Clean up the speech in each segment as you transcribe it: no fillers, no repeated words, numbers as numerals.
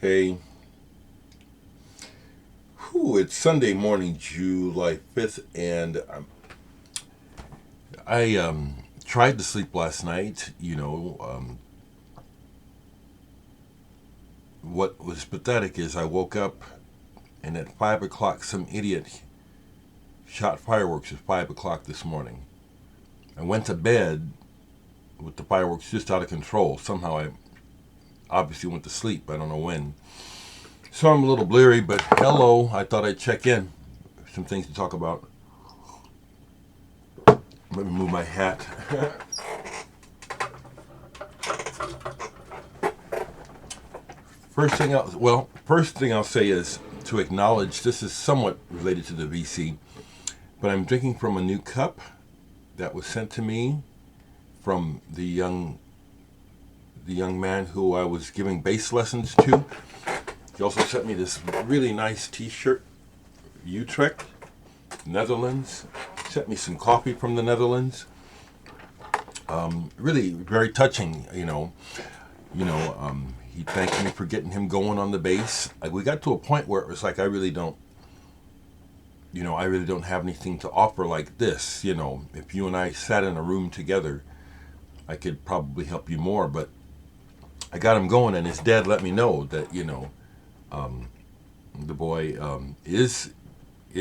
Hey, it's Sunday morning, July 5th, and I tried to sleep last night. What was pathetic is I woke up, and at 5 o'clock, some idiot shot fireworks at 5 o'clock this morning. I went to bed with the fireworks just out of control. Somehow I obviously went to sleep. I don't know when. So I'm a little bleary, but hello, I thought I'd check in. Some things to talk about. Let me move my hat. First thing I'll say is to acknowledge this is somewhat related to the VC, but I'm drinking from a new cup that was sent to me from the young man who I was giving bass lessons to. He also sent me this really nice T-shirt, Utrecht, Netherlands. Sent me some coffee from the Netherlands. Really very touching, He thanked me for getting him going on the bass. We got to a point where it was like I really don't have anything to offer like this. If you and I sat in a room together, I could probably help you more. But I got him going, and his dad let me know that the boy is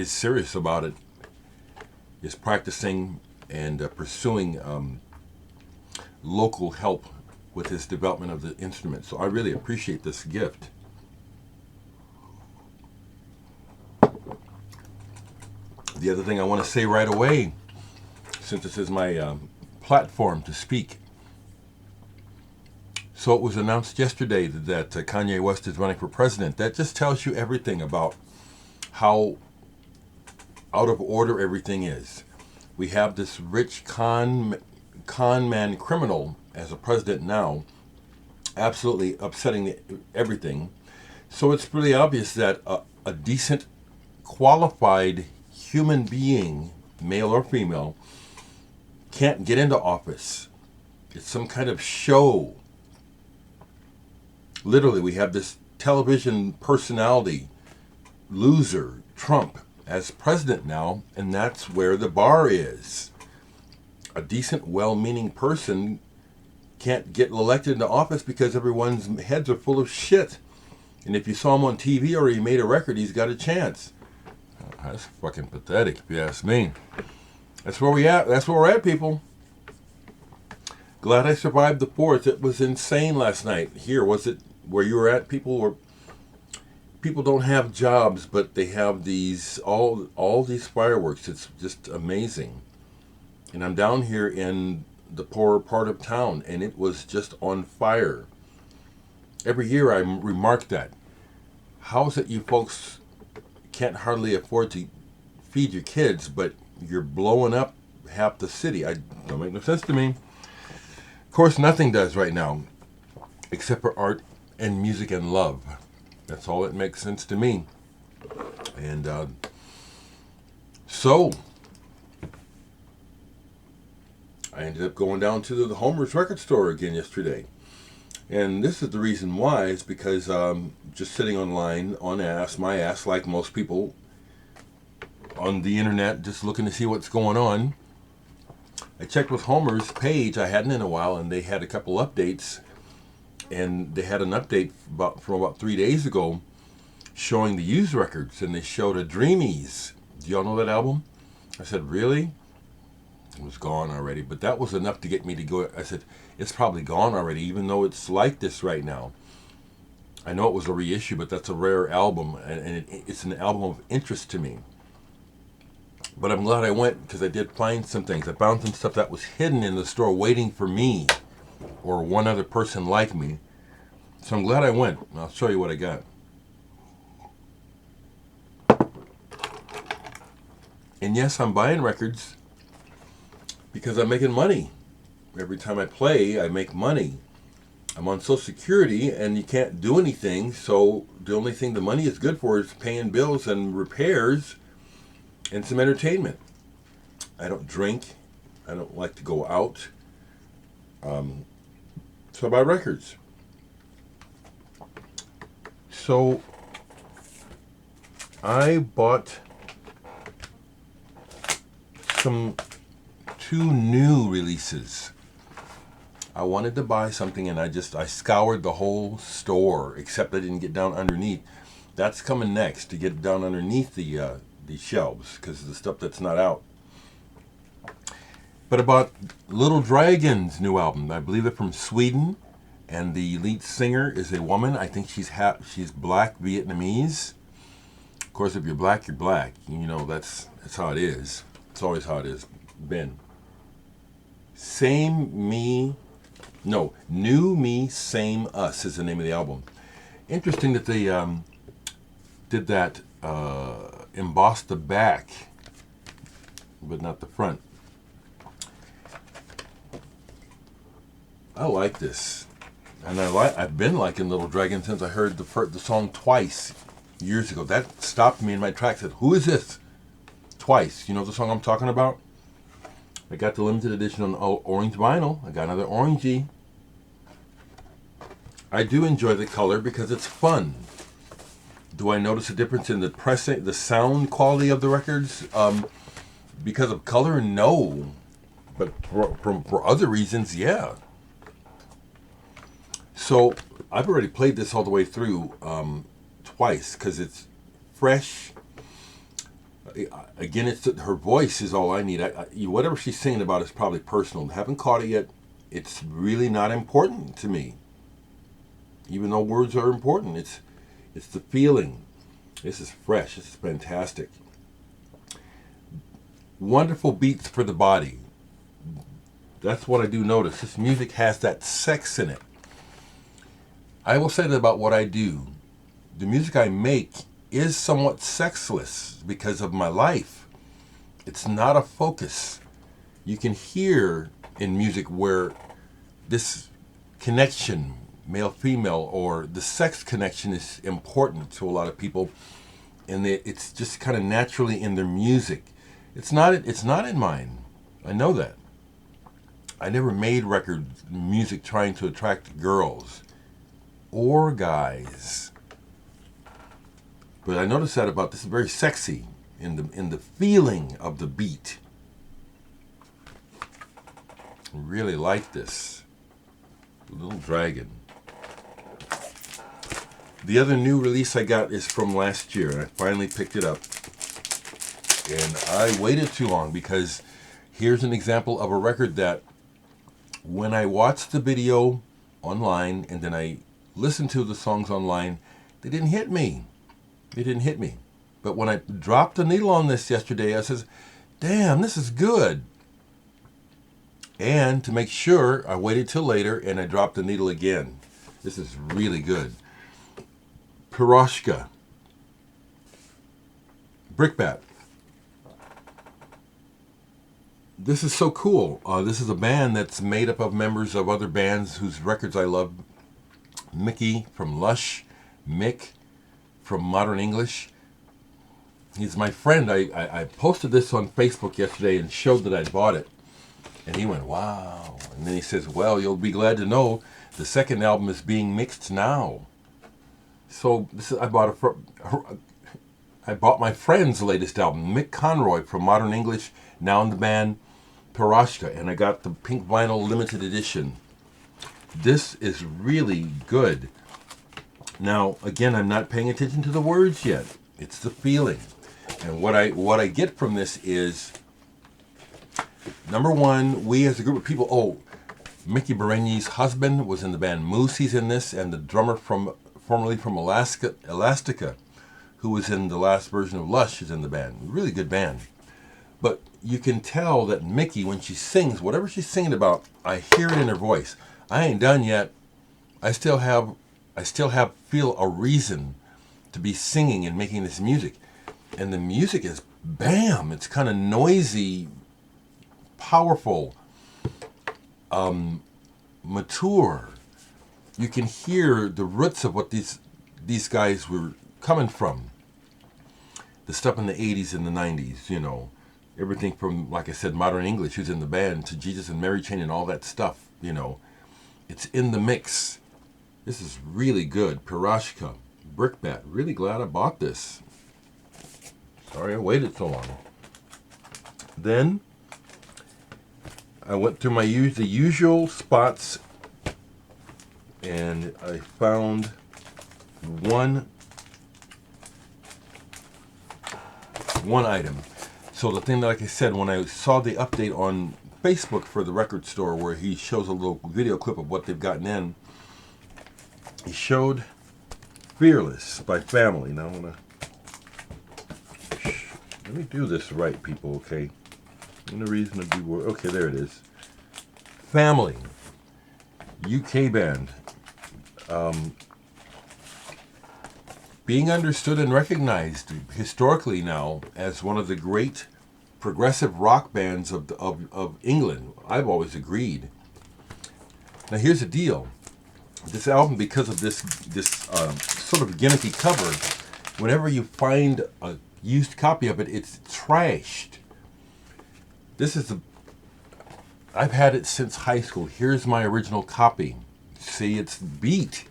serious about it, is practicing and pursuing local help with his development of the instrument. So I really appreciate this gift. The other thing I want to say right away, since this is my platform to speak. So it was announced yesterday that Kanye West is running for president. That just tells you everything about how out of order everything is. We have this rich con man criminal as a president now, absolutely upsetting everything. So it's pretty obvious that a decent, qualified human being, male or female, can't get into office. It's some kind of show. Literally, we have this television personality, loser, Trump, as president now, and that's where the bar is. A decent, well-meaning person can't get elected into office because everyone's heads are full of shit. And if you saw him on TV or he made a record, he's got a chance. That's fucking pathetic, if you ask me. That's where we're at, people. Glad I survived the 4th. It was insane last night. Here, was it where you were at? People don't have jobs, but they have all these fireworks. It's just amazing. And I'm down here in the poorer part of town, and it was just on fire. Every year I remark that. How is it you folks can't hardly afford to feed your kids, but you're blowing up half the city? I don't make no sense to me. Of course, nothing does right now, except for art and music and love. That's all that makes sense to me. And so I ended up going down to the Homer's record store again yesterday. And this is the reason why. It's because just sitting online on my ass, like most people on the internet, just looking to see what's going on. I checked with Homer's page. I hadn't in a while, and they had a couple updates. And they had an update from about 3 days ago showing the used records, and they showed a Dreamies. Do y'all know that album? I said, really? It was gone already, but that was enough to get me to go. I said, it's probably gone already, even though it's like this right now. I know it was a reissue, but that's a rare album, and it's an album of interest to me. But I'm glad I went, because I did find some things. I found some stuff that was hidden in the store waiting for me or one other person like me. So I'm glad I went. I'll show you what I got. And yes, I'm buying records because I'm making money. Every time I play, I make money. I'm on Social Security, and you can't do anything, so the only thing the money is good for is paying bills and repairs and some entertainment. I don't drink. I don't like to go out. So I buy records. So I bought two new releases. I wanted to buy something and I scoured the whole store, except I didn't get down underneath. That's coming next, to get down underneath the shelves, because of the stuff that's not out. But I bought Little Dragon's new album. I believe they're from Sweden, and the lead singer is a woman. I think she's black Vietnamese. Of course, if you're black, you're black. You know, that's how it is. It's always how it is been. New Me, Same Us is the name of the album. Interesting that they did that, embossed the back, but not the front. I like this. And I've been liking Little Dragon since I heard the song Twice years ago. That stopped me in my tracks. Said, "Who is this?" Twice. You know the song I'm talking about? I got the limited edition on orange vinyl. I got another orangey. I do enjoy the color because it's fun. Do I notice a difference in the sound quality of the records because of color? No. But for other reasons, yeah. So I've already played this all the way through twice because it's fresh. Again, her voice is all I need. Whatever she's singing about is probably personal. Haven't caught it yet. It's really not important to me, even though words are important. It's the feeling. This is fresh. This is fantastic. Wonderful beats for the body. That's what I do notice. This music has that sex in it. I will say that about what I do. The music I make is somewhat sexless because of my life. It's not a focus. You can hear in music where this connection, male-female, or the sex connection is important to a lot of people, and it's just kind of naturally in their music. It's not in mine. I know that. I never made music trying to attract girls or guys. But I noticed that about this. Is very sexy in the feeling of the beat. Really like this. Little Dragon. The other new release I got is from last year, and I finally picked it up. And I waited too long because here's an example of a record that when I watched the video online and then I listened to the songs online, they didn't hit me. They didn't hit me. But when I dropped the needle on this yesterday, I says, damn, this is good. And to make sure, I waited till later and I dropped the needle again. This is really good. Piroshka. Brickbat. This is so cool. This is a band that's made up of members of other bands whose records I love. Mickey from Lush. Mick from Modern English. He's my friend. I posted this on Facebook yesterday and showed that I bought it. And he went, wow. And then he says, well, you'll be glad to know the second album is being mixed now. So I bought my friend's latest album, Mick Conroy from Modern English, now in the band Piroshka, and I got the pink vinyl limited edition. This is really good. Now, again, I'm not paying attention to the words yet. It's the feeling. And what I get from this is, number one, we as a group of people, Mickey Berenyi's husband was in the band Moose, he's in this, and the drummer formerly from Elastica, who was in the last version of Lush, is in the band. Really good band. But you can tell that Mickey, when she sings, whatever she's singing about, I hear it in her voice. I ain't done yet. I still feel a reason to be singing and making this music. And the music is bam. It's kind of noisy, powerful, mature. You can hear the roots of what these guys were coming from. The stuff in the 80s and the 90s, you know. Everything from, like I said, Modern English, who's in the band, to Jesus and Mary Chain and all that stuff, you know. It's in the mix. This is really good. Piroshka, Brickbat. Really glad I bought this. Sorry I waited so long. Then I went through the usual spots, and I found one item. So the thing that, like I said, when I saw the update on Facebook for the record store where he shows a little video clip of what they've gotten in, he showed Fearless by Family. Now I'm gonna let me do this right, people. Okay, no reason to do. Okay, there it is. Family, UK band, being understood and recognized historically now as one of the great progressive rock bands of England. I've always agreed. Now here's the deal. This album, because of this sort of gimmicky cover, whenever you find a used copy of it, it's trashed. I've had it since high school. Here's my original copy. See, it's beat,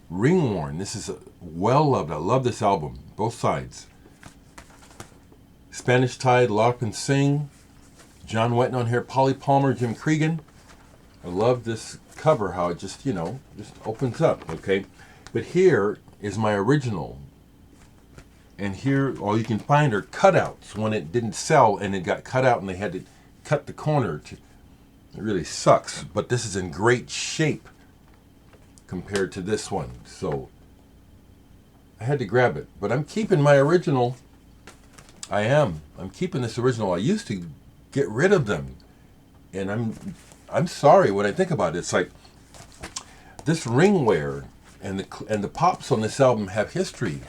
ring worn. This is well loved. I love this album, both sides. Spanish Tide, Lock and Sing, John Wetton on here, Polly Palmer, Jim Cregan. I love this cover, how it just opens up, okay? But here is my original. And here, all you can find are cutouts when it didn't sell and it got cut out and they had to cut the corner. It really sucks, but this is in great shape compared to this one. So I had to grab it, but I'm keeping my original. I'm keeping this original. I used to get rid of them, and I'm sorry when I think about it. It's like this ringware and the pops on this album have history.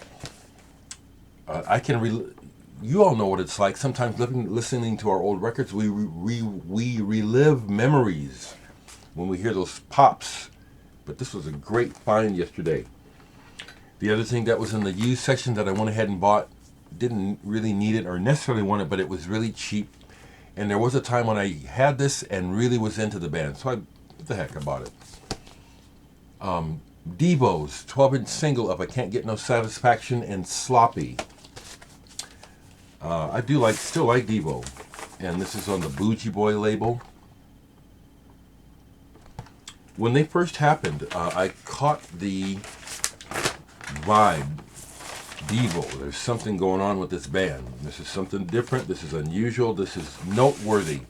You all know what it's like. Sometimes listening to our old records, we relive memories when we hear those pops. But this was a great find yesterday. The other thing that was in the used section that I went ahead and bought, didn't really need it or necessarily want it, but it was really cheap. And there was a time when I had this and really was into the band. So what the heck, I bought it. Devo's 12-inch single of I Can't Get No Satisfaction and Sloppy. I still like Devo. And this is on the Bougie Boy label. When they first happened, I caught the vibe. Devo, there's something going on with this band. This is something different. This is unusual. This is noteworthy.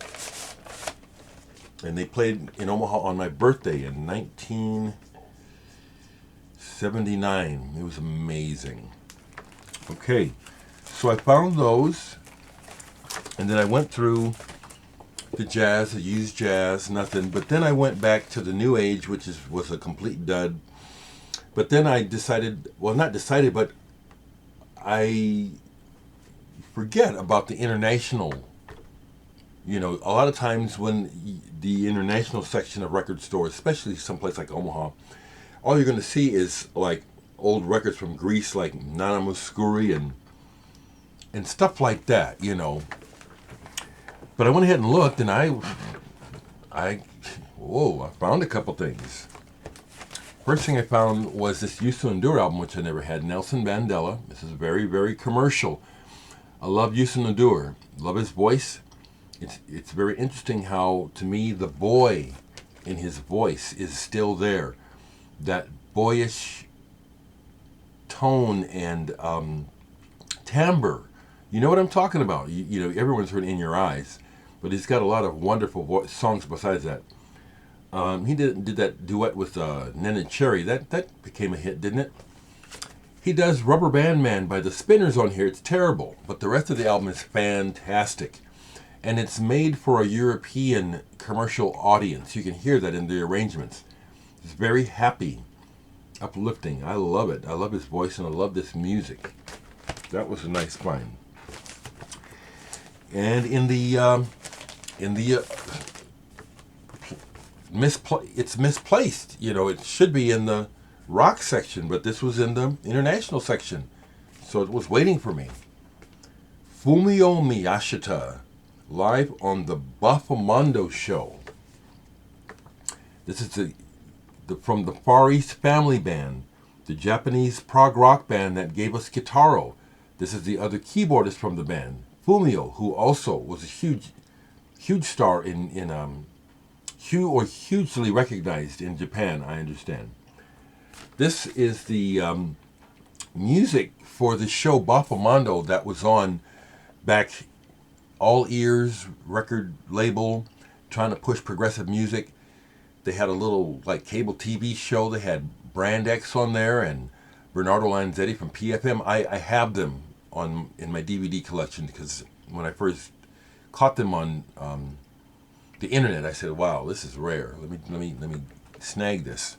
And they played in Omaha on my birthday in 1979. It was amazing. Okay, so I found those, and then I went through the jazz, the used jazz, nothing. But then I went back to the new age, which was a complete dud. But then I decided, well, not decided, but I forget about the international. A lot of times when the international section of record stores, especially someplace like Omaha, all you're going to see is like old records from Greece, like Nana Mouskouri and stuff like that, But I went ahead and looked, and I found a couple things. First thing I found was this Youssou N'Dour album, which I never had, Nelson Mandela. This is very, very commercial. I love Youssou N'Dour. Love his voice. It's very interesting how, to me, the boy in his voice is still there. That boyish tone and timbre. You know what I'm talking about. Everyone's heard In Your Eyes, but he's got a lot of wonderful songs besides that. He did that duet with Nen and Cherry. That became a hit, didn't it? He does Rubber Band Man by the Spinners on here. It's terrible, but the rest of the album is fantastic. And it's made for a European commercial audience. You can hear that in the arrangements. It's very happy, uplifting. I love it. I love his voice and I love this music. That was a nice find. And it's misplaced. It should be in the rock section, but this was in the international section, so it was waiting for me. Fumio Miyashita, live on the Boffomondo show. This is from the Far East Family Band. the Japanese prog rock band that gave us Guitaro. This is the other keyboardist from the band, Fumio, who also was a huge star hugely recognized in Japan, I understand. This is the music for the show Boffomondo that was on back, all ears record label, trying to push progressive music. They had a little like cable TV show. They had Brand X on there and Bernardo Lanzetti from PFM. I have them in my DVD collection because when I first caught them on the internet, I said, "Wow, this is rare. Let me snag this."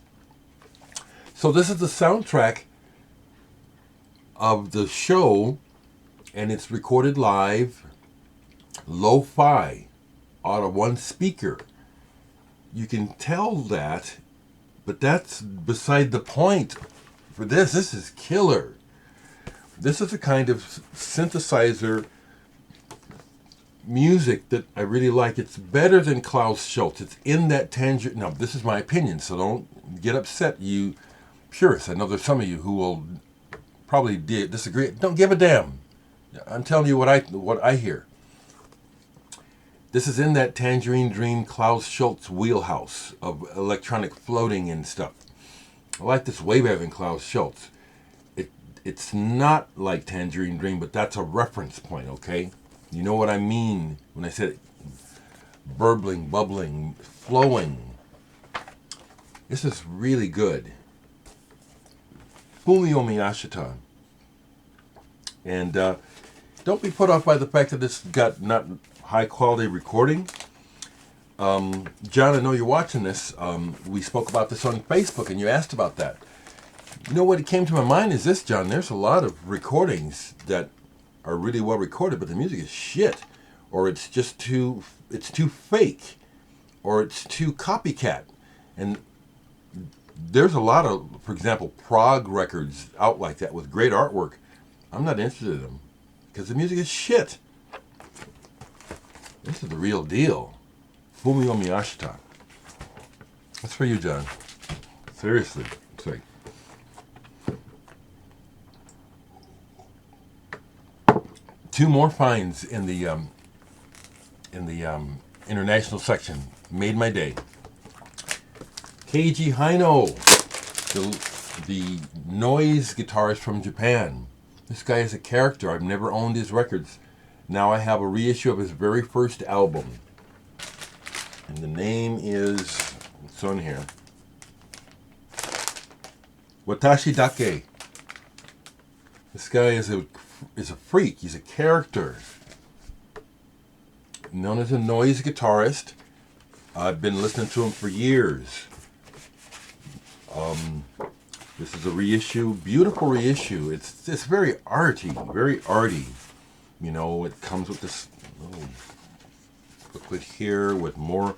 So this is the soundtrack of the show, and it's recorded live, lo-fi, out of one speaker. You can tell that, but that's beside the point. For this is killer. This is a kind of synthesizer music that I really like. It's better than Klaus Schulze. It's in that tangerine. Now, this is my opinion, so don't get upset, you purists. I know there's some of you who will probably disagree. Don't give a damn. I'm telling you what I hear. This is in that Tangerine Dream Klaus Schulze wheelhouse of electronic floating and stuff. I like this way better than Klaus Schulze. It's not like Tangerine Dream, but that's a reference point, okay? You know what I mean when I said burbling, bubbling, flowing. This is really good. Fumio Miyashita. And don't be put off by the fact that this got not high quality recording. John, I know you're watching this. We spoke about this on Facebook and you asked about that. You know what came to my mind is this, John. There's a lot of recordings that are really well recorded, but the music is shit. Or it's just too fake. Or it's too copycat. And there's a lot of, for example, prog records out like that with great artwork. I'm not interested in them because the music is shit. This is the real deal. Fumio Miyashita. That's for you, John. Seriously. It's like two more finds in the international section. Made my day. Keiji Haino, the noise guitarist from Japan. This guy is a character. I've never owned his records. Now I have a reissue of his very first album. And the name is, it's on here, Watashi Dake. This guy is a freak. He's a character. Known as a noise guitarist. I've been listening to him for years. This is a reissue, beautiful reissue. It's very arty, very arty. You know, it comes with this little booklet here with more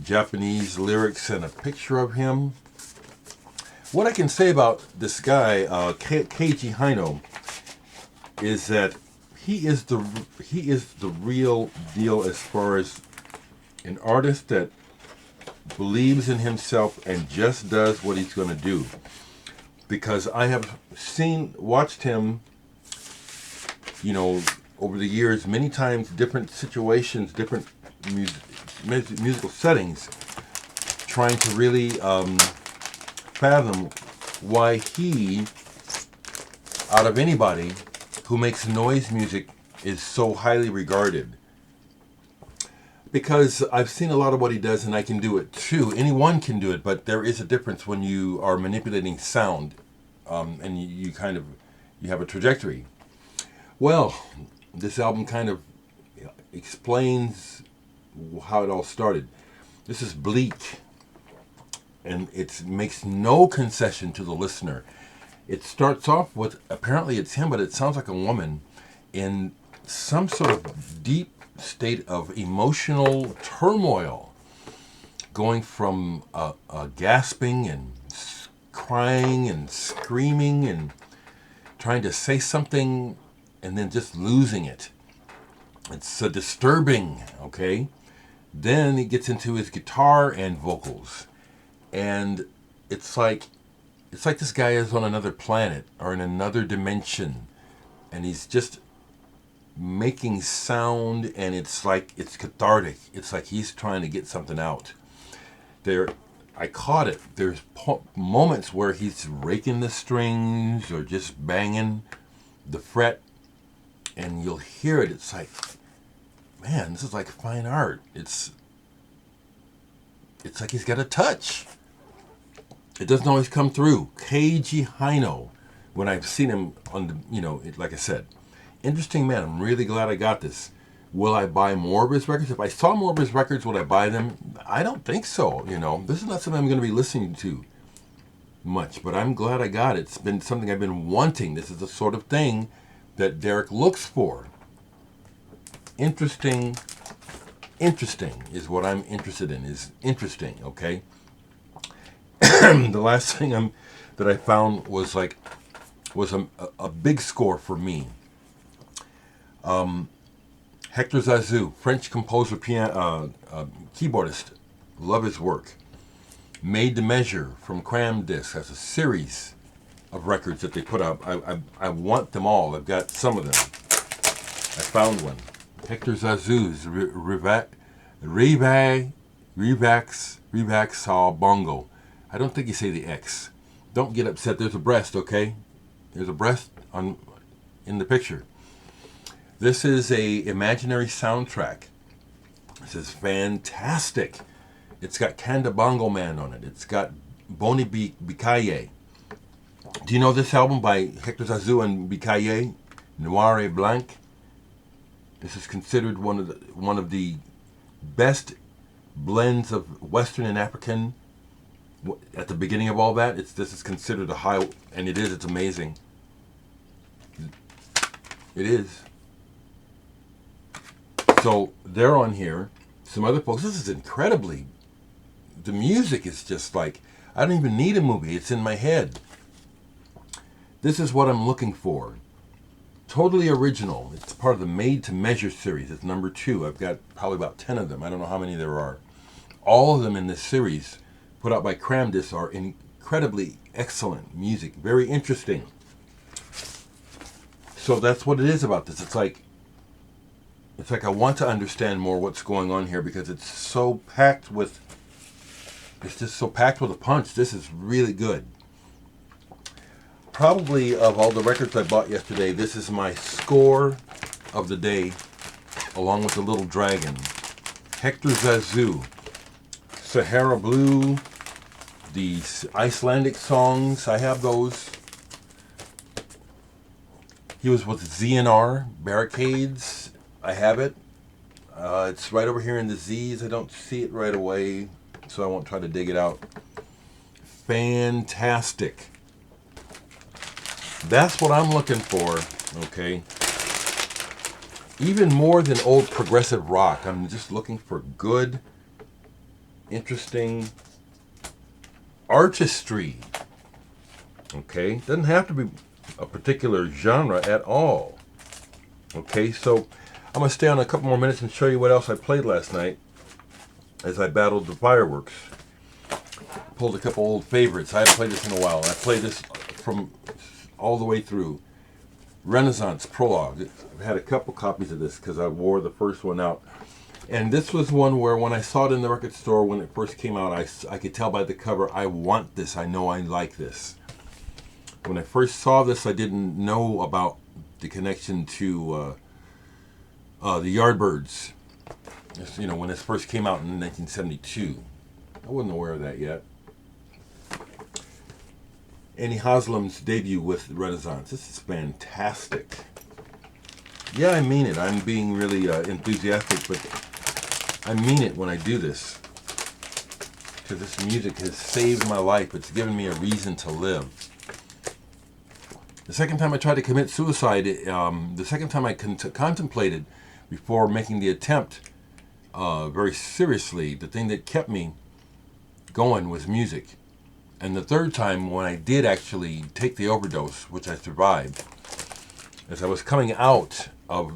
Japanese lyrics and a picture of him. What I can say about this guy, Keiji Haino, is that he is the real deal as far as an artist that believes in himself and just does what he's going to do. Because I have watched him, you know, over the years, many times, different situations, different musical settings, trying to really fathom why he, out of anybody who makes noise music, is so highly regarded. Because I've seen a lot of what he does and I can do it too. Anyone can do it, but there is a difference when you are manipulating sound and you have a trajectory. Well, this album kind of explains how it all started. This is bleak, and it makes no concession to the listener. It starts off with, apparently it's him, but it sounds like a woman in some sort of deep state of emotional turmoil, going from gasping and crying and screaming and trying to say something and then just losing it. It's disturbing, okay? Then he gets into his guitar and vocals, and it's like it's like this guy is on another planet or in another dimension, and he's just making sound, and it's like it's cathartic. It's like he's trying to get something out. I caught it. There's moments where he's raking the strings or just banging the fret, and you'll hear it. It's like, man, this is like fine art. It's like he's got a touch. It doesn't always come through. Keiji Haino, when I've seen him on the, like I said, interesting man. I'm really glad I got this. Will I buy more of his records? If I saw more of his records, would I buy them? I don't think so. This is not something I'm going to be listening to much, but I'm glad I got it. It's been something I've been wanting. This is the sort of thing that Dereck looks for. Interesting is what I'm interested in. Is interesting, okay? The last thing that I found was a big score for me. Hector Zazou, French composer, keyboardist. Love his work. Made to Measure from Cram Disc. That's a series of records that they put out. I want them all. I've got some of them. I found one. Hector Zazou's Reivax Bongo. I don't think you say the X. Don't get upset. There's a breast, okay? There's a breast in the picture. This is a imaginary soundtrack. This is fantastic. It's got Kanda Bongo Man on it. It's got Boni Bikaye. Do you know this album by Hector Zazou and Bikaye? Noir et Blanc. This is considered one of the best blends of Western and African. At the beginning of all that, this is considered a high, and it is. It's amazing. It is. So they're on here. Some other folks. This is incredibly. The music is just like, I don't even need a movie. It's in my head. This is what I'm looking for. Totally original. It's part of the Made to Measure series. It's number 2. I've got probably about 10 of them. I don't know how many there are. All of them in this series, put out by Cram Disc, are incredibly excellent music. Very interesting. So that's what it is about this. It's like I want to understand more what's going on here, because it's just so packed with a punch. This is really good. Probably of all the records I bought yesterday, this is my score of the day, along with the Little Dragon. Hector Zazou, Sahara Blue, the Icelandic songs, I have those. He was with ZNR, Barricades, I have it. It's right over here in the Z's. I don't see it right away, so I won't try to dig it out. Fantastic. That's what I'm looking for, okay? Even more than old progressive rock, I'm just looking for good, interesting artistry, okay? Doesn't have to be a particular genre at all, okay? So I'm going to stay on a couple more minutes and show you what else I played last night as I battled the fireworks. Pulled a couple old favorites. I haven't played this in a while. I played this from all the way through. Renaissance Prologue. I've had a couple copies of this because I wore the first one out. And this was one where when I saw it in the record store when it first came out, I could tell by the cover, I want this. I know I like this. When I first saw this, I didn't know about the connection to the Yardbirds. When this first came out in 1972. I wasn't aware of that yet. Annie Haslam's debut with Renaissance. This is fantastic. Yeah, I mean it. I'm being really enthusiastic, but I mean it when I do this. Because this music has saved my life. It's given me a reason to live. The second time I tried to commit suicide, the second time I contemplated before making the attempt very seriously, the thing that kept me going was music. And the third time, when I did actually take the overdose, which I survived, as I was coming out of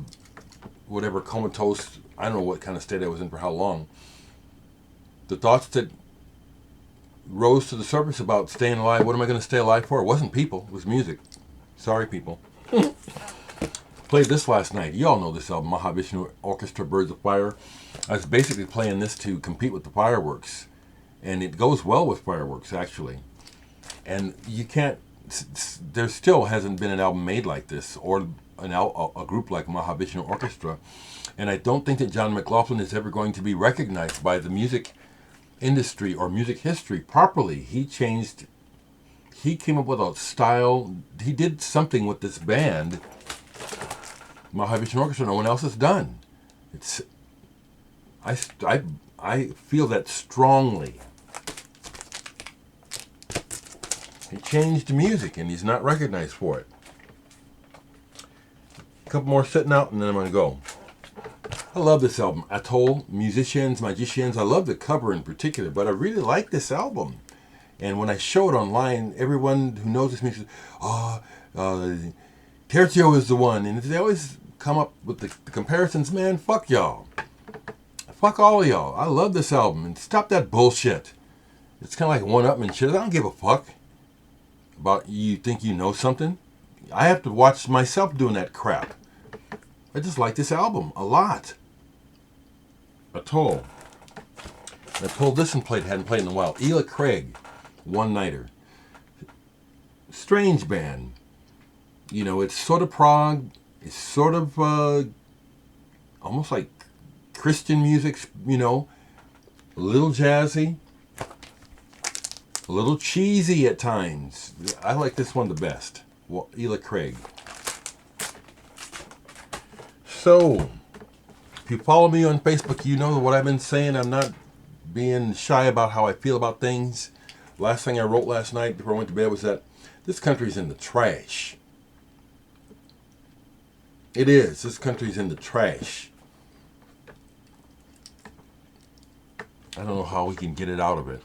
whatever comatose, I don't know what kind of state I was in for how long, the thoughts that rose to the surface about staying alive. What am I going to stay alive for? It wasn't people. It was music. Sorry, people. Played this last night. You all know this album, Mahavishnu Orchestra, Birds of Fire. I was basically playing this to compete with the fireworks. And it goes well with fireworks, actually. And you can't... There still hasn't been an album made like this, or a group like Mahavishnu Orchestra. And I don't think that John McLaughlin is ever going to be recognized by the music industry or music history properly. He came up with a style. He did something with this band, Mahavishnu Orchestra, no one else has done. I feel that strongly. He changed music and he's not recognized for it. A couple more sitting out and then I'm going to go. I love this album, Atoll, Musiciens-Magiciens. I love the cover in particular, but I really like this album. And when I show it online, everyone who knows this music says, Tercio is the one. And they always come up with the comparisons. Man, fuck y'all. Fuck all of y'all. I love this album. And stop that bullshit. It's kind of like one-upmanship. I don't give a fuck about you think you know something. I have to watch myself doing that crap. I just like this album a lot. Atoll. I told this and hadn't played in a while. Eela Craig, One Nighter. Strange band. You know, it's sort of prog. It's sort of almost like Christian music, you know. A little jazzy. A little cheesy at times. I like this one the best. Well, Eela Craig. So, if you follow me on Facebook, you know what I've been saying. I'm not being shy about how I feel about things. Last thing I wrote last night before I went to bed was that this country's in the trash. It is. This country's in the trash. I don't know how we can get it out of it.